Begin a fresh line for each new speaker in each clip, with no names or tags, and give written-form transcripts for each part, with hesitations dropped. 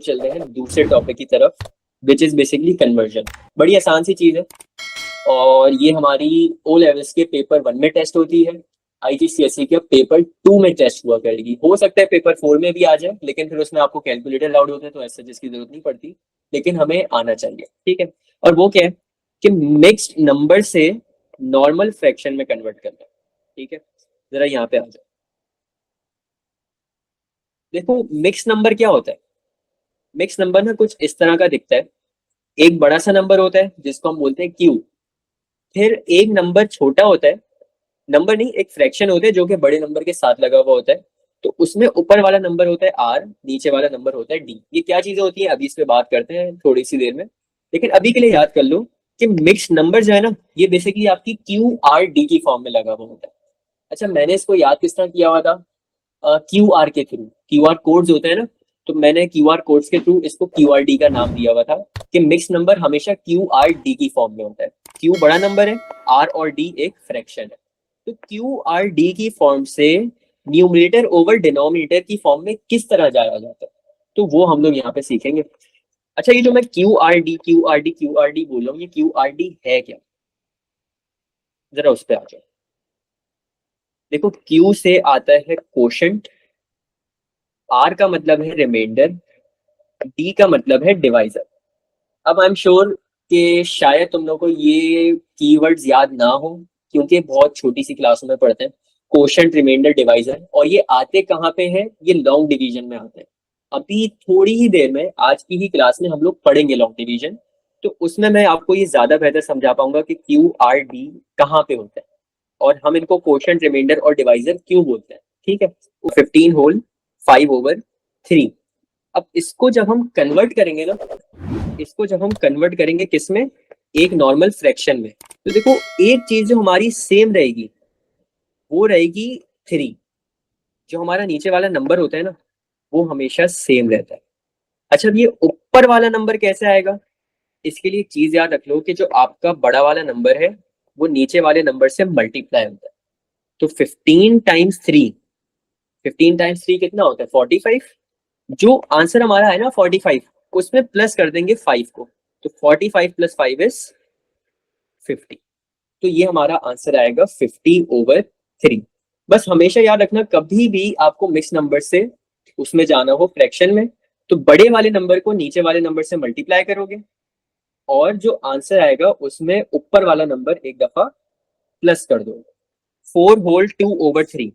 चल रहे हैं दूसरे टॉपिक की तरफ, विच इज बेसिकली कन्वर्जन। बड़ी आसान सी चीज है और ये हमारी ओ लेवल्स के पेपर 1 में टेस्ट होती है, आईजीसीएसई के पेपर 2 में टेस्ट हुआ करेगी। हो सकता है पेपर 4 में भी आ जाए, लेकिन फिर उसमें आपको कैलकुलेटर अलाउड होता है तो ऐसा जिसकी जरूरत नहीं पड़ती, लेकिन हमें आना चाहिए। ठीक है, और वो क्या है कि मिक्स्ड नंबर से नॉर्मल फ्रैक्शन में कन्वर्ट करना है। ठीक है, जरा यहाँ पे आ जाओ। देखो मिक्स नंबर क्या होता है। मिक्स नंबर ना कुछ इस तरह का दिखता है। एक बड़ा सा नंबर होता है जिसको हम बोलते हैं क्यू, फिर एक नंबर छोटा होता है, नंबर नहीं एक फ्रैक्शन होता है जो कि बड़े नंबर के साथ लगा हुआ होता है, तो उसमें ऊपर वाला नंबर होता है आर, नीचे वाला नंबर होता है डी। ये क्या चीजें होती हैं अभी इस पे बात करते हैं थोड़ी सी देर में, लेकिन अभी के लिए याद कर लो कि मिक्स नंबर जो है ना ये बेसिकली आपकी क्यू आर डी की फॉर्म में लगा हुआ होता है। अच्छा मैंने इसको याद किस तरह किया हुआ था, क्यू आर के थ्रू, क्यू आर कोड्स होते हैं ना, तो मैंने क्यू आर कोड्स के थ्रू इसको क्यू आर डी का नाम दिया हुआ था कि मिक्स नंबर हमेशा क्यू आर डी की फॉर्म में होता है। क्यू बड़ा नंबर है, आर और डी एक फ्रैक्शन है, तो क्यू आर डी की फॉर्म से न्यूमरेटर ओवर डिनोमिनेटर की फॉर्म में किस तरह जाया जाता है, तो वो हम लोग यहाँ पे सीखेंगे। अच्छा ये जो मैं Q R D Q R D Q R D बोल रहा हूँ, ये क्यू आर डी है क्या, जरा उस पर आ जाओ। देखो क्यू से आता है कोशेंट, आर का मतलब है रिमाइंडर, डी का मतलब है डिवाइजर। अब आई एम श्योर कि शायद तुम लोग को ये कीवर्ड्स याद ना हो क्योंकि बहुत छोटी सी क्लासों में पढ़ते हैं, कोशेंट रिमाइंडर डिवाइजर, और ये आते कहाँ पे हैं, ये लॉन्ग डिवीजन में आते हैं। अभी थोड़ी ही देर में आज की ही क्लास में हम लोग पढ़ेंगे लॉन्ग डिवीजन, तो उसमें मैं आपको ये ज्यादा बेहतर समझा पाऊंगा कि क्यू आर डी कहाँ पे होता है और हम इनको कोशेंट रिमाइंडर और डिवाइजर क्यों बोलते हैं। ठीक है, 15 होल 5/3। अब इसको जब हम कन्वर्ट करेंगे ना, इसको जब हम कन्वर्ट करेंगे किस में, एक नॉर्मल फ्रैक्शन में, तो देखो एक चीज जो हमारी सेम रहेगी वो रहेगी 3। जो हमारा नीचे वाला नंबर होता है ना वो हमेशा सेम रहता है। अच्छा अब ये ऊपर वाला नंबर कैसे आएगा, इसके लिए चीज याद रख लो कि जो आपका बड़ा वाला नंबर है वो नीचे वाले नंबर से मल्टीप्लाई होता है। तो 15 टाइम्स 3, 15 टाइम्स 3 कितना होता है 45। जो आंसर हमारा है ना 45, उसमें प्लस कर देंगे 5 को, तो 45 + 5 इज 50। तो ये हमारा आंसर आएगा 50/3। बस हमेशा याद रखना कभी भी आपको मिक्स नंबर से उसमें जाना हो फ्रैक्शन में, तो बड़े वाले नंबर को नीचे वाले नंबर से मल्टीप्लाई करोगे और जो आंसर आएगा उसमें ऊपर वाला नंबर एक दफा प्लस कर दोगे। 4/2/3।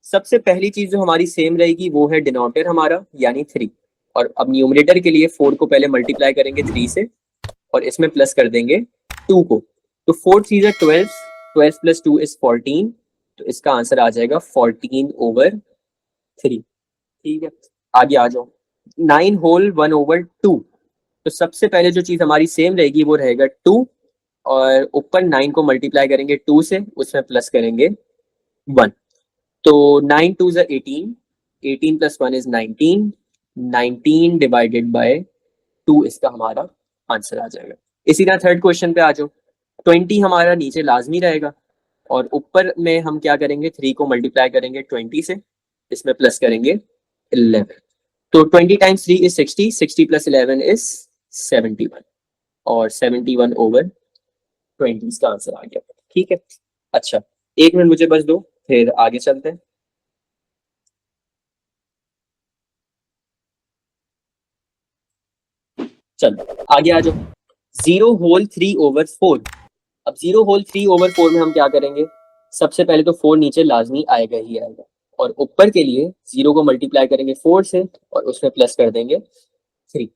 सबसे पहली चीज जो हमारी सेम रहेगी वो है डिनोमिनेटर हमारा यानी 3, और अब न्यूमरेटर के लिए 4 को पहले मल्टीप्लाई करेंगे 3 से और इसमें प्लस कर देंगे 2 को, तो 4 3 12, 12 + 2 इज 14, तो इसका आंसर आ जाएगा 14/3। ठीक है, आगे आ जाओ। 9/1/2, तो सबसे पहले जो चीज हमारी सेम रहेगी वो रहेगा 2, और ऊपर 9 को मल्टीप्लाई करेंगे 2 से, उसमें प्लस करेंगे 1, तो 9 2 18, 18 + 1 इज 19, 19/2 इसका हमारा आंसर आ जाएगा। इसी तरह थर्ड क्वेश्चन पे आ जाओ। 20 हमारा नीचे लाजमी रहेगा और ऊपर में हम क्या करेंगे 3 को मल्टीप्लाई करेंगे 20 से, इसमें प्लस करेंगे 11, तो 20 टाइम्स 3 इज 60, 60 + 11 इज 71, और 71/20 इसका आंसर आ गया। ठीक है, अच्छा 1 मिनट मुझे बस दो फिर आगे चलते हैं। चलो आगे आ जाओ। 0/3/4। अब 0/3/4 में हम क्या करेंगे, सबसे पहले तो 4 नीचे लाजमी आएगा ही आएगा, और ऊपर के लिए 0 को मल्टीप्लाई करेंगे 4 से और उसमें प्लस कर देंगे 3।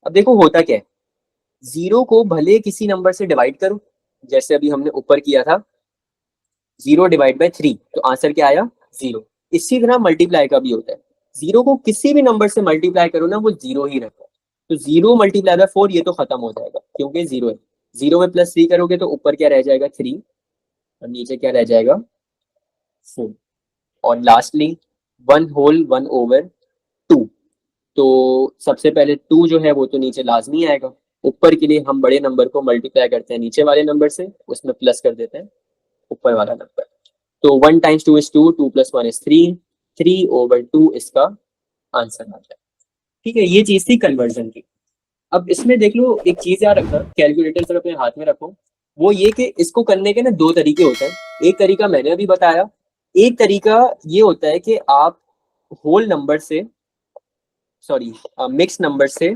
अब देखो होता क्या है, 0 को भले किसी नंबर से डिवाइड करो, जैसे अभी हमने ऊपर किया था 0/3, तो आंसर क्या आया 0। इसी तरह मल्टीप्लाई का भी होता है, 0 को किसी भी नंबर से मल्टीप्लाई करो ना वो 0 ही रहता है, तो 0 × 4 ये तो खत्म हो जाएगा क्योंकि 0 है। 0 में +3 करोगे तो ऊपर क्या रह जाएगा 3 और नीचे क्या रह जाएगा 4, और लास्टली 1/1/2। तो सबसे पहले 2 जो है वो तो नीचे लाजमी आएगा, ऊपर के लिए हम बड़े नंबर को मल्टीप्लाई करते हैं नीचे वाले नंबर से, उसमें प्लस कर देते हैं ऊपर वाला नंबर, तो 1 टाइम्स 2 इज 2, 2 + 1 इज 3, 3/2 इसका आंसर आ जाए। ठीक है, ये चीज थी कन्वर्जन की। अब इसमें देख लो, एक चीज याद रखना, कैलकुलेटर सिर्फ अपने हाथ में रखो, वो ये कि इसको करने के ना दो तरीके होते हैं। एक तरीका मैंने अभी बताया, एक तरीका ये होता है कि आप होल नंबर से, सॉरी मिक्स नंबर से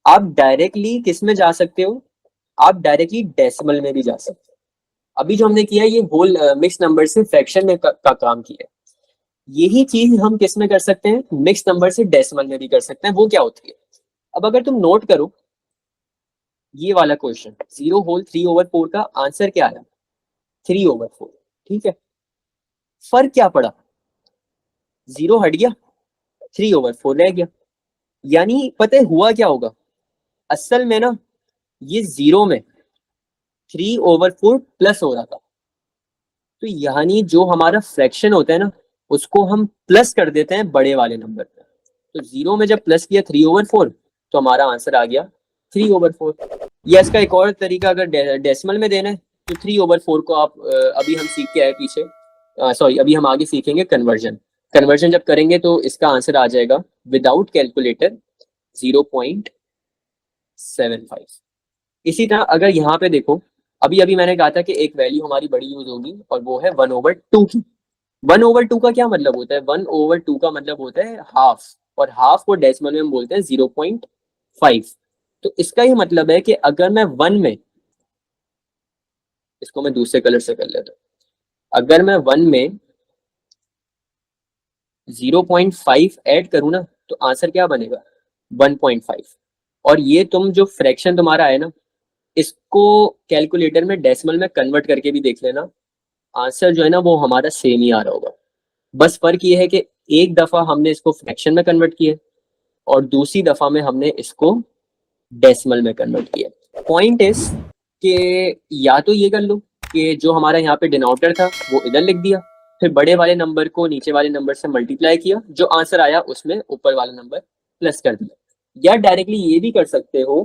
आप डायरेक्टली किस में जा सकते हो, आप डायरेक्टली डेसिमल में भी जा सकते हो। अभी जो हमने किया है ये होल मिक्स नंबर से फ्रैक्शन में का काम किया है। यही चीज हम किस में कर सकते हैं, मिक्स नंबर से डेसिमल में भी कर सकते हैं। वो क्या होती है, अब अगर तुम नोट करो ये वाला क्वेश्चन, 0 होल 3/4 का आंसर क्या आया, 3/4। ठीक है, फर्क क्या पड़ा, 0 हट गया, 3/4 रह गया। यानी पता है हुआ क्या होगा, असल में ना ये 0 में 3/4 प्लस हो रहा था। तो यानी जो हमारा फ्रैक्शन होता है ना, उसको हम प्लस कर देते हैं बड़े वाले नंबर पे। तो 0 में जब प्लस किया 3/4, तो हमारा आंसर आ गया 3/4। या इसका एक और तरीका, अगर डेसिमल में देना है तो 3/4 को आप अभी हम सीख के आए पीछे, सॉरी अभी हम आगे सीखेंगे कन्वर्जन। कन्वर्जन जब करेंगे तो इसका आंसर आ जाएगा विदाउट कैलकुलेटर 0.75। इसी तरह अगर यहाँ पे देखो, अभी अभी मैंने कहा था कि एक वैल्यू हमारी बड़ी यूज होगी और वो है 1/2 की। 1/2 का क्या मतलब होता है, 1/2 का मतलब होता है हाफ, और हाफ को डेसिमल में हम बोलते हैं 0.5। तो इसका ये मतलब है कि अगर मैं वन में, इसको मैं दूसरे कलर से कर लेता हूँ, अगर मैं वन में 0.5 ऐड करूँ ना, तो आंसर क्या बनेगा, 1.5। और ये तुम जो फ्रैक्शन तुम्हारा है ना, इसको कैलकुलेटर में डेसिमल में कन्वर्ट करके भी देख लेना, आंसर जो है ना वो हमारा सेम ही आ रहा होगा। बस फर्क ये है कि एक दफा हमने इसको फ्रैक्शन में कन्वर्ट किया और दूसरी दफा में हमने इसको डेसिमल में कन्वर्ट किया। पॉइंट इज कि या तो ये कर लो कि जो हमारा यहाँ पे डिनोमिनेटर था वो इधर लिख दिया, फिर बड़े वाले नंबर को नीचे वाले नंबर से मल्टीप्लाई किया, जो आंसर आया उसमें ऊपर वाला नंबर प्लस कर दिया। या डायरेक्टली ये भी कर सकते हो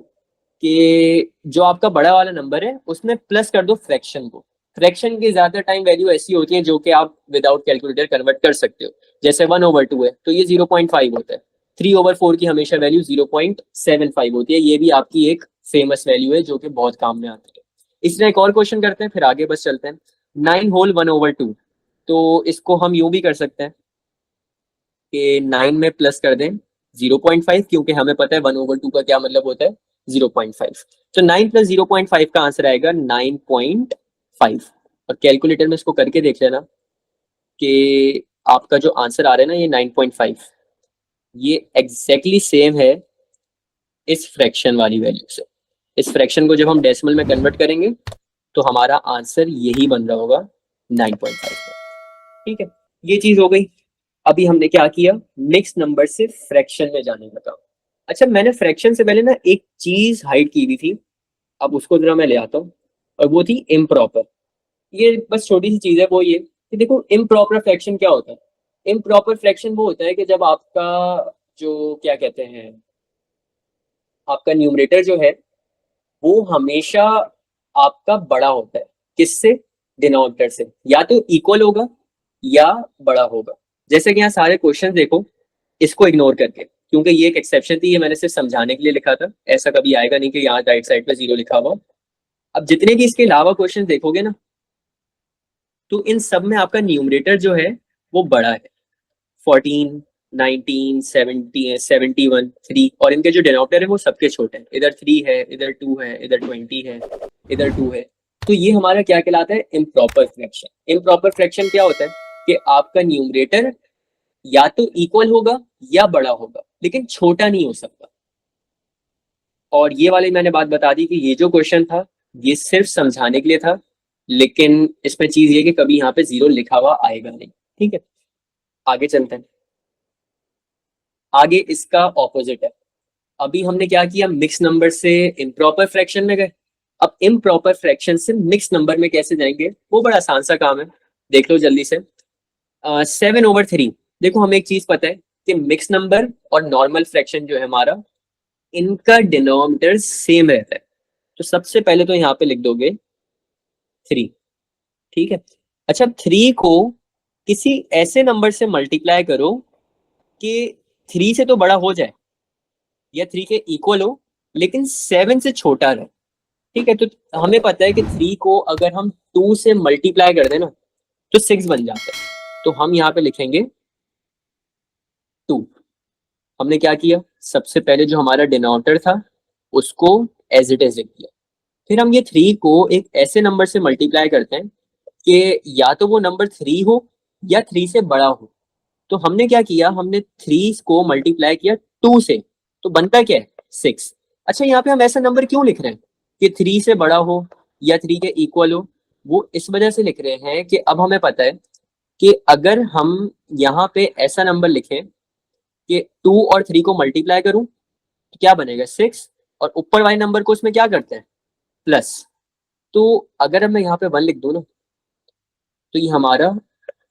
कि जो आपका बड़ा वाला नंबर है उसमें प्लस कर दो फ्रैक्शन को। फ्रैक्शन की ज्यादा टाइम वैल्यू ऐसी होती है जो कि आप विदाउट कैलकुलेटर कन्वर्ट कर सकते हो। जैसे 1/2 है तो ये 0.5 होता है, 3/4 की हमेशा वैल्यू 0.75 होती है। ये भी आपकी एक फेमस वैल्यू है जो कि बहुत काम में आती है। इसमें एक और क्वेश्चन करते हैं फिर आगे बस चलते हैं। 9 होल 1/2, तो इसको हम यूं भी कर सकते हैं कि 9 में प्लस कर दें 0.5, क्योंकि हमें पता है 1/2 का क्या मतलब होता है, 0.5। तो 9 प्लस 0.5 का आंसर आएगा 9.5। और कैलकुलेटर में इसको करके देख लेना कि आपका जो आंसर आ रहा है ना ये 9.5, ये एग्जैक्टली सेम है इस फ्रैक्शन वाली वैल्यू से। इस फ्रैक्शन को जब हम डेसिमल में कन्वर्ट करेंगे तो हमारा आंसर यही बन रहा होगा 9.5 का। ठीक है, ये चीज हो गई। अभी हमने क्या किया, मिक्स नंबर से फ्रैक्शन में जाने का काम। अच्छा, मैंने फ्रैक्शन से पहले ना एक चीज हाइड की हुई थी, अब उसको जरा मैं ले आता हूँ, और वो थी इम्प्रॉपर। ये बस छोटी सी चीज है, वो ये कि देखो इम्प्रॉपर फ्रैक्शन क्या होता है। इम्प्रॉपर फ्रैक्शन वो होता है कि जब आपका जो क्या कहते हैं, आपका न्यूमरेटर जो है वो हमेशा आपका बड़ा होता है, किससे, डिनोमिनेटर से, या तो इक्वल होगा या बड़ा होगा। जैसे कि यहाँ सारे क्वेश्चन देखो, इसको इग्नोर करके, क्योंकि ये एक एक्सेप्शन थी, ये मैंने सिर्फ समझाने के लिए लिखा था, ऐसा कभी आएगा नहीं कि यहाँ राइट साइड पे 0 लिखा हुआ। अब जितने भी इसके अलावा क्वेश्चन देखोगे ना, तो इन सब में आपका न्यूमरेटर जो है वो बड़ा है, 14, 19, 70, 71, 3, और इनके जो डिनोमिनेटर है वो सबके छोटे हैं, इधर 3 है, इधर 2 है, इधर 20 है, इधर 2 है। तो ये हमारा क्या कहलाता है, इम्प्रॉपर फ्रैक्शन। इम्प्रॉपर फ्रैक्शन क्या होता है कि आपका न्यूमरेटर या तो इक्वल होगा या बड़ा होगा, लेकिन छोटा नहीं हो सकता। और ये वाली मैंने बात बता दी कि ये जो क्वेश्चन था ये सिर्फ समझाने के लिए था, लेकिन इसमें चीज ये कि कभी यहाँ पे 0 लिखा हुआ आएगा नहीं। ठीक है, आगे चलते हैं। आगे इसका ऑपोजिट है। अभी हमने क्या किया, मिक्स नंबर से इम्प्रॉपर फ्रैक्शन में गए। अब इम्प्रॉपर फ्रैक्शन से मिक्स नंबर में कैसे जाएंगे, वो बड़ा आसान सा काम है, देख लो जल्दी से। 7/3, देखो हमें एक चीज पता है कि मिक्स नंबर और नॉर्मल फ्रैक्शन जो है हमारा, इनका डिनोमिनेटर सेम रहता है। तो सबसे पहले तो यहाँ पे लिख दोगे 3। ठीक है, अच्छा 3 को किसी ऐसे नंबर से मल्टीप्लाई करो कि 3 से तो बड़ा हो जाए, या 3 के इक्वल हो लेकिन 7 से छोटा रहे। ठीक है, तो हमें पता है कि 3 को अगर हम 2 से मल्टीप्लाई कर दें ना तो 6 बन जाता है। तो हम यहाँ पे लिखेंगे 2। हमने क्या किया, सबसे पहले जो हमारा डिनोमिनेटर था उसको एज इट इज लिख दिया। फिर हम ये 3 को एक ऐसे नंबर से मल्टीप्लाई करते हैं कि या तो वो नंबर 3 हो या 3 से बड़ा हो। तो हमने क्या किया, हमने 3 को मल्टीप्लाई किया 2 से, तो बनता क्या है 6। अच्छा, यहाँ पे हम ऐसा नंबर क्यों लिख रहे हैं कि 3 से बड़ा हो या 3 के इक्वल हो? वो इस वजह से लिख रहे हैं कि अब हमें पता है कि अगर हम यहाँ पे ऐसा नंबर लिखें कि 2 और 3 को मल्टीप्लाई करूं तो क्या बनेगा 6, और ऊपर वाले नंबर को उसमें क्या करते हैं प्लस। तो अगर मैं यहाँ पे 1 लिख दूं ना तो ये हमारा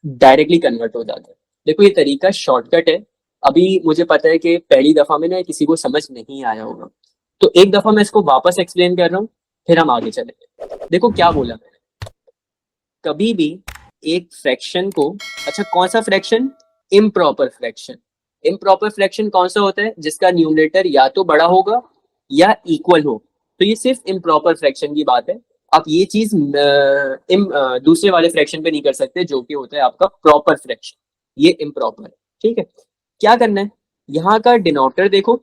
डायरेक्टली कन्वर्ट हो जाता है। देखो ये तरीका शॉर्टकट है। अभी मुझे पता है कि पहली दफा में ना किसी को समझ नहीं आया होगा, तो एक दफा मैं इसको वापस एक्सप्लेन कर रहा हूँ, फिर हम आगे चलेंगे। देखो क्या बोला मैंने, कभी भी एक फ्रैक्शन को, अच्छा कौन सा fraction, improper fraction. Improper fraction कौन सा होता है, जिसका न्यूमरेटर या तो बड़ा होगा या इक्वल हो। तो ये सिर्फ इम्प्रॉपर फ्रैक्शन की बात है। आप ये चीज दूसरे वाले फ्रैक्शन पे नहीं कर सकते जो कि होता है आपका प्रॉपर फ्रैक्शन। ये इम्प्रॉपर है। ठीक है, क्या करना है, यहाँ का डिनोमिनेटर देखो,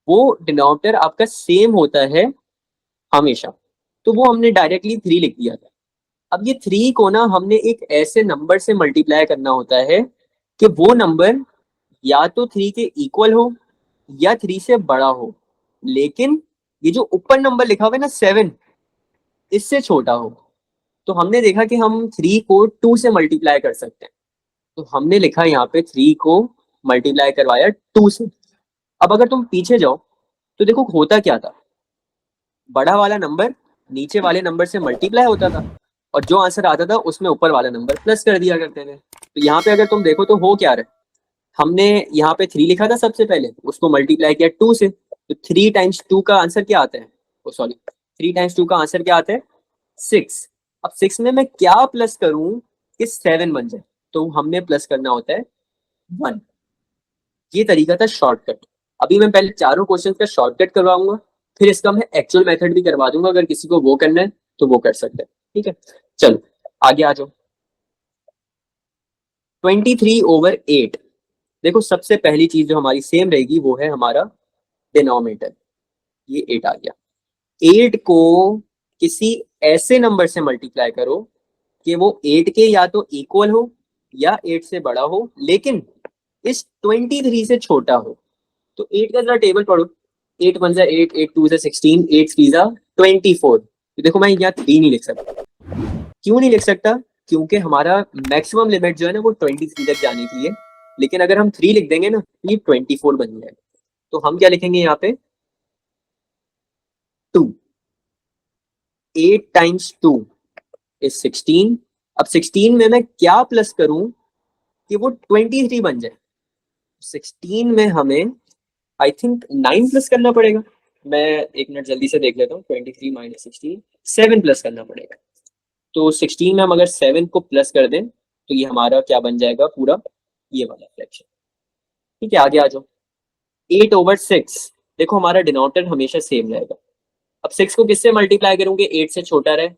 वो डिनोमिनेटर आपका सेम होता है हमेशा, तो वो हमने डायरेक्टली 3 लिख दिया था। अब ये 3 को ना हमने एक ऐसे नंबर से मल्टीप्लाई करना होता है कि वो नंबर या तो 3 के इक्वल हो या 3 से बड़ा हो, लेकिन ये जो ऊपर नंबर लिखा हुआ है ना 7, इससे छोटा हो। तो हमने देखा कि हम 3 को 2 से मल्टीप्लाई कर सकते हैं, तो हमने लिखा यहाँ पे 3 को मल्टीप्लाई करवाया 2 से। अब अगर तुम पीछे जाओ तो देखो होता क्या था, बड़ा वाला नंबर नीचे वाले नंबर से मल्टीप्लाई होता था और जो आंसर आता था उसमें ऊपर वाला नंबर प्लस कर दिया करते थे। तो यहाँ पे अगर तुम देखो तो हो क्या रहा है, हमने यहाँ पे 3 लिखा था सबसे पहले, उसको मल्टीप्लाई किया 2 से, तो 3 टाइम्स 2 का आंसर क्या आता है, ओ सॉरी 3 टाइम्स 2 का आंसर क्या आता है 6। अब 6 में मैं क्या प्लस करूं कि 7 बन जाए, तो हमने प्लस करना होता है 1। ये तरीका था शॉर्टकट। अभी मैं पहले चारों क्वेश्चन का शॉर्टकट करवाऊंगा, फिर इसका मैं एक्चुअल मेथड भी करवा दूंगा, अगर किसी को वो करना है तो वो कर सकते हैं। ठीक है, चलो आगे आ जाओ। 23/8। देखो सबसे पहली चीज जो हमारी सेम रहेगी वो है हमारा डिनोमिनेटर, ये 8 आ गया। 8 को किसी ऐसे नंबर से मल्टीप्लाई करो कि वो 8 के या तो इक्वल हो या 8 से बड़ा हो, लेकिन इस 23 से छोटा हो। तो 8 का जरा टेबल पढ़ो, 8 1 जा 8, 8 2 जा 16, 8 3 जा 24। तो देखो मैं यहाँ 3 नहीं लिख सकता। क्यों नहीं लिख सकता, क्योंकि हमारा मैक्सिमम लिमिट जो है ना वो 23 तक जाने की है, लेकिन अगर हम 3 लिख देंगे ना तो ये 24 बन जाएगा। तो हम क्या लिखेंगे यहाँ पे 2, 8 टाइम्स 2 इज 16। अब 16 में मैं क्या प्लस करूं कि वो 23 बन जाए। 16 में हमें आई थिंक 9 प्लस करना पड़ेगा। मैं एक मिनट जल्दी से देख लेता हूँ, 23 माइनस 16, 7 प्लस करना पड़ेगा। तो 16 में हम अगर 7 को प्लस कर दें तो ये हमारा क्या बन जाएगा पूरा, ये वाला फ्रैक्शन। ठीक है, आगे आ जाओ। 8/6। देखो हमारा डिनोमिनेटर हमेशा सेम रहेगा। अब 6 को किससे मल्टीप्लाई करूंगे, 8 से छोटा रहे,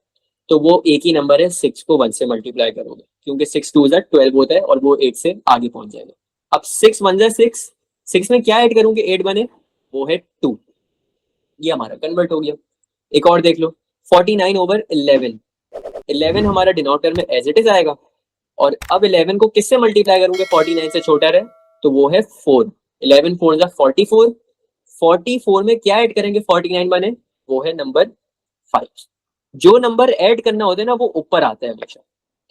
तो वो एक ही नंबर है, 6 को 1 से मल्टीप्लाई करोगे क्योंकि 6 2 12 होता है और वो 8 से आगे पहुंच जाएगा। अब 6 1 6, 6 में क्या ऐड करूंगे 8 बने, वो है 2। ये हमारा कन्वर्ट हो गया। एक और देख लो, 49/11। 11 हमारा डिनोमिनेटर में एज इट इज आएगा, और अब 11 को किससे मल्टीप्लाई करूंगे 49 से छोटा रहे, तो वो है 4। 11 4 जा 44, 44 में क्या ऐड करेंगे 49 बने, वो है नंबर 5। जो नंबर ऐड करना होता है ना वो ऊपर आता है हमेशा।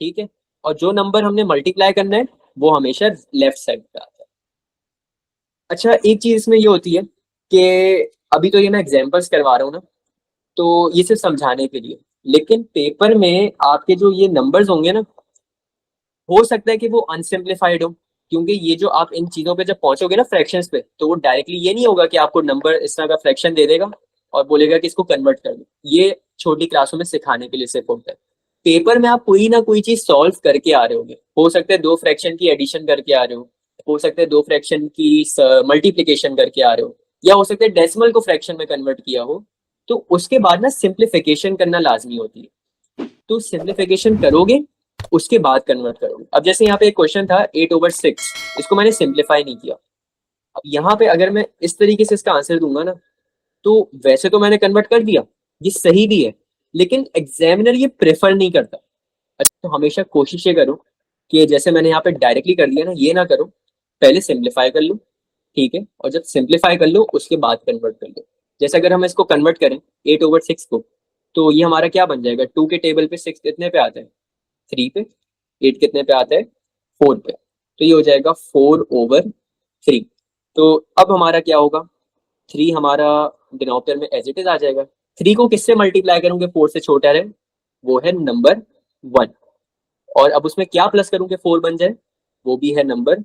ठीक है, और जो नंबर हमने मल्टीप्लाई करना है वो हमेशा लेफ्ट साइड पे आता है। अच्छा एक चीज इसमें ये होती है कि अभी तो ये मैं एग्जांपल्स करवा रहा हूँ ना, तो ये सिर्फ समझाने के लिए, लेकिन पेपर में आपके जो ये नंबर्स होंगे ना, हो सकता है कि वो अनसिम्प्लीफाइड हो, क्योंकि ये जो आप इन चीजों पे जब पहुंचोगे ना फ्रैक्शंस पे, तो वो डायरेक्टली ये नहीं होगा कि आपको नंबर इस तरह का फ्रैक्शन दे देगा और बोलेगा कि इसको कन्वर्ट कर दो। ये छोटी क्लासों में सिखाने के लिए सिर्फ होता है। पेपर में आप कोई ना कोई चीज सॉल्व करके आ रहे होगे, हो सकता है 2 फ्रैक्शन की एडिशन करके आ रहे हो सकता है 2 फ्रैक्शन की मल्टीप्लीकेशन करके आ रहे हो, या हो सकता है डेसिमल को फ्रैक्शन में कन्वर्ट किया हो, तो उसके बाद ना सिंप्लीफिकेशन करना लाजमी होती है। तो सिंप्लीफिकेशन करोगे उसके बाद कन्वर्ट करोगे। अब जैसे यहाँ पे एक क्वेश्चन था 8/6, इसको मैंने सिंप्लीफाई नहीं किया। अब यहाँ पे अगर मैं इस तरीके से इसका आंसर दूंगा ना, तो वैसे तो मैंने कन्वर्ट कर दिया, ये सही भी है, लेकिन एग्जामिनर ये प्रेफर नहीं करता। अच्छा, तो हमेशा कोशिश ये करो कि जैसे मैंने यहाँ पे डायरेक्टली कर दिया ना, ये ना करो, पहले सिंप्लीफाई कर लो, ठीक है, और जब सिंप्लीफाई कर लो उसके बाद कन्वर्ट कर लो। जैसे अगर हम इसको कन्वर्ट करें 8/6 को, तो ये हमारा क्या बन जाएगा, 2 के टेबल पे 6 कितने पे आता है, 3 पे, 8 कितने पे आता है, 4 पे, तो ये हो जाएगा 4/3। तो अब हमारा क्या होगा, 3 हमारा डिनोमिनेटर में एज इट इज आ जाएगा। 3 को किससे मल्टीप्लाई करूंगे 4 से छोटा रहे, वो है नंबर 1, और अब उसमें क्या प्लस करूंगे 4 बन जाए, वो भी है नंबर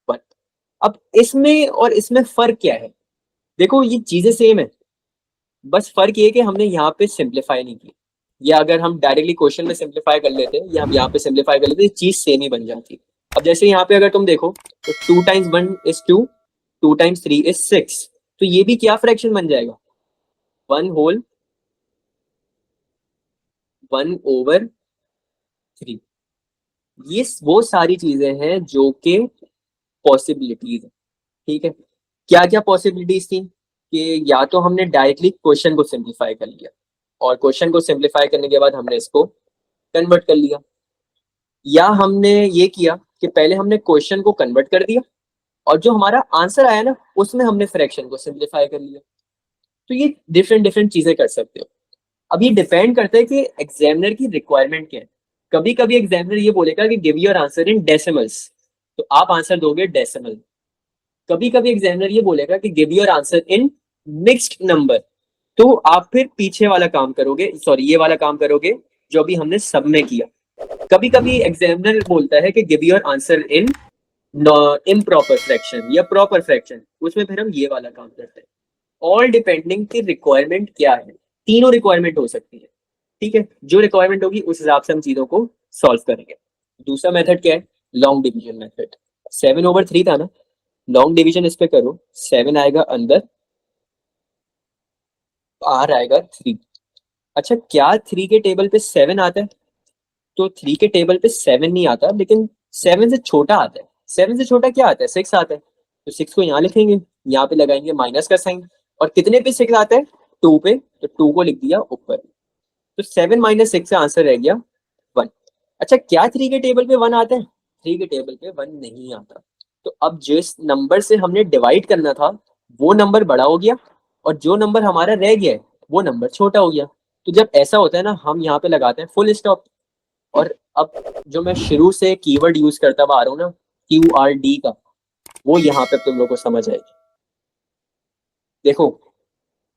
1। अब इसमें और इसमें फर्क क्या है, देखो ये चीजें सेम है, बस फर्क ये कि हमने यहाँ पे सिंप्लीफाई नहीं की, या अगर हम डायरेक्टली क्वेश्चन में सिंप्लीफाई कर लेते हैं या हम यहाँ पे सिंप्लीफाई कर लेते हैं, चीज सेम ही बन जाती है। अब जैसे यहाँ पे अगर तुम देखो तो 2 × 1 = 2, 2 × 3 = 6, तो ये भी क्या फ्रैक्शन बन जाएगा, 1/1/3। ये वो सारी चीजें हैं जो कि पॉसिबिलिटीज है, ठीक है। क्या क्या पॉसिबिलिटीज थी कि या तो हमने डायरेक्टली क्वेश्चन को सिंप्लीफाई कर लिया, और क्वेश्चन को सिंप्लीफाई करने के बाद हमने इसको कन्वर्ट कर लिया, या हमने ये किया कि पहले हमने क्वेश्चन को कन्वर्ट कर दिया और जो हमारा आंसर आया ना उसमें हमने फ्रैक्शन को सिंप्लीफाई कर लिया। तो ये डिफरेंट डिफरेंट चीजें कर सकते हो। अब ये डिपेंड करता है कि एग्जामिनर की रिक्वायरमेंट क्या है। कभी कभी एग्जामिनर ये बोलेगा कि give your answer in decimals, तो आप आंसर दोगे डेसिमल। कभी कभी एग्जामिनर ये बोलेगा कि give your answer in mixed number, तो आप फिर पीछे वाला काम करोगे, सॉरी ये वाला काम करोगे जो अभी हमने सब में किया। कभी कभी एग्जामिनर बोलता है कि give your answer in improper fraction या प्रॉपर फ्रैक्शन, उसमें फिर हम ये वाला काम करते हैं। ऑल डिपेंडिंग की रिक्वायरमेंट क्या है, तीनों रिक्वायरमेंट हो सकती है, ठीक है। जो रिक्वायरमेंट होगी उस हिसाब से हम चीजों को सॉल्व करेंगे। दूसरा मेथड क्या है, लॉन्ग डिवीजन मेथड। 7/3 था ना, लॉन्ग डिवीजन इस पे करो, 7 आएगा अंदर, बाहर आएगा 3। अच्छा, क्या 3 के टेबल पे 7 आता है, तो 3 के टेबल पे 7 नहीं आता, लेकिन 7 से छोटा आता है। 7 से छोटा क्या आता है, 6 आता है, तो 6 को यहाँ लिखेंगे, यहाँ पे लगाएंगे माइनस का साइन, और कितने पे 6 आता है, 2 पे, तो 2 को लिख दिया ऊपर, तो 7 - 6 का आंसर रह गया 1। अच्छा, क्या 3 के टेबल पे 1 आता है, 3 के टेबल पे 1 नहीं आता। तो अब जिस नंबर से हमने डिवाइड करना था वो नंबर बड़ा हो गया, और जो नंबर हमारा रह गया है वो नंबर छोटा हो गया। तो जब ऐसा होता है ना, हम यहाँ पे लगाते हैं फुल स्टॉप। और अब जो मैं शुरू से कीवर्ड यूज करता हुआ आ रहा हूँ ना, QRD का, वो यहाँ पे तुम लोग को समझ आएगी। देखो,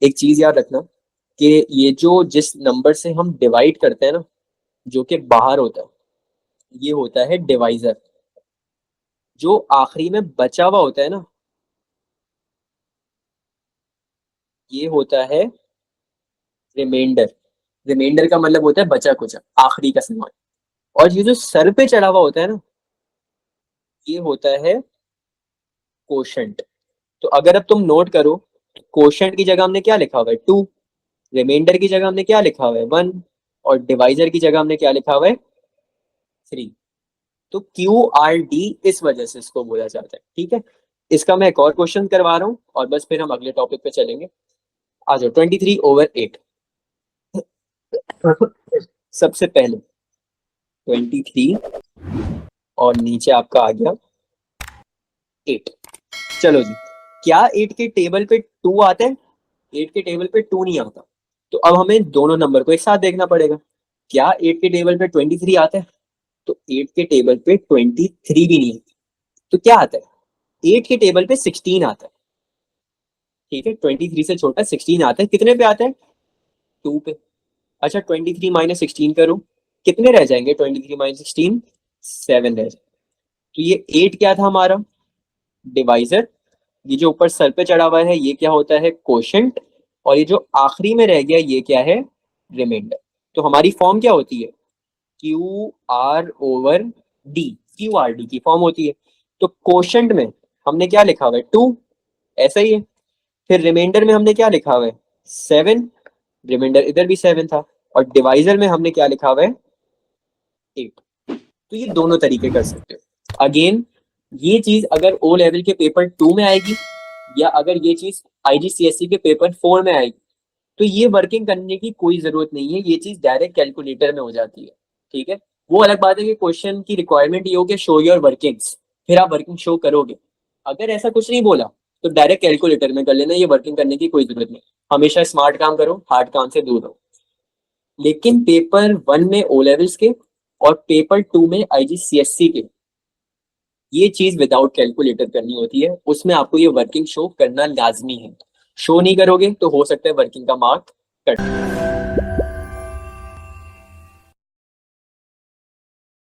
एक चीज याद रखना कि ये जो जिस नंबर से हम डिवाइड करते हैं ना, जो कि बाहर होता है, ये होता है डिवाइजर। जो आखिरी में बचा हुआ होता है ना, ये होता है रिमाइंडर। रिमाइंडर का मतलब होता है बचा कुचा, आखिरी का सामान। और ये जो सर पे चढ़ा हुआ होता है ना, ये होता है कोशेंट। तो अगर अब तुम नोट करो, कोशेंट की जगह हमने क्या लिखा हुआ है, 2, रिमाइंडर की जगह हमने क्या लिखा हुआ है, 1, और डिवाइजर की जगह हमने क्या लिखा हुआ है, 3। तो QRD इस वजह से इसको बोला जाता है, ठीक है। इसका मैं एक और क्वेश्चन करवा रहा हूँ और बस फिर हम अगले टॉपिक पे चलेंगे। आ जाओ, 23/8। सबसे पहले 23 और नीचे आपका आ गया 8। चलो जी, क्या 8 के टेबल पे 2 आता है, 8 के टेबल पे 2 नहीं आता। तो अब हमें दोनों नंबर को एक साथ देखना पड़ेगा। क्या 8 के टेबल पे 23 आता है, तो 8 के टेबल पे 23 भी नहीं आता। तो क्या आता है, 8 के टेबल पे 16 आता है, ठीक है। 23 से छोटा 16 आता है, कितने पे आता है, 2 पे। अच्छा, 23 - 16 करो, कितने रह जाएंगे, 23 - 16, 7 रह जाएंगे। तो ये 8 क्या था हमारा, डिवाइजर। ये जो ऊपर सर पे चढ़ा हुआ है ये क्या होता है, कोशेंट। और ये जो आखिरी में रह गया ये क्या है, रिमाइंडर। तो हमारी फॉर्म क्या होती है, QR/D, QRD की फॉर्म होती है। तो कोशेंट में हमने क्या लिखा हुआ है, 2, ऐसा ही है। फिर रिमाइंडर में हमने क्या लिखा हुआ है 7, रिमाइंडर इधर भी 7 था, और डिवाइजर में हमने क्या लिखा हुआ है 8। तो ये दोनों तरीके कर सकते हो। अगेन ये चीज अगर ओ लेवल के पेपर 2 में आएगी या अगर ये चीज आईजीसीएसई के पेपर 4 में आएगी तो ये वर्किंग करने की कोई जरूरत नहीं है, ये चीज डायरेक्ट कैलकुलेटर में हो जाती है। ठीक है, वो अलग बात है कि क्वेश्चन की रिक्वायरमेंट ये हो कि शो योर वर्किंग्स, फिर आप वर्किंग शो करोगे। अगर ऐसा कुछ नहीं बोला तो डायरेक्ट कैलकुलेटर में कर लेना, ये वर्किंग करने की कोई जरूरत नहीं। हमेशा स्मार्ट काम करो, हार्ड काम से दूर रहो। लेकिन पेपर 1 में ओ लेवल्स के और पेपर 2 में आईजीसीएसई के ये चीज विदाउट कैलकुलेटर करनी होती है, उसमें आपको ये वर्किंग शो करना लाजमी है। शो नहीं करोगे तो हो सकता है वर्किंग का मार्क कट।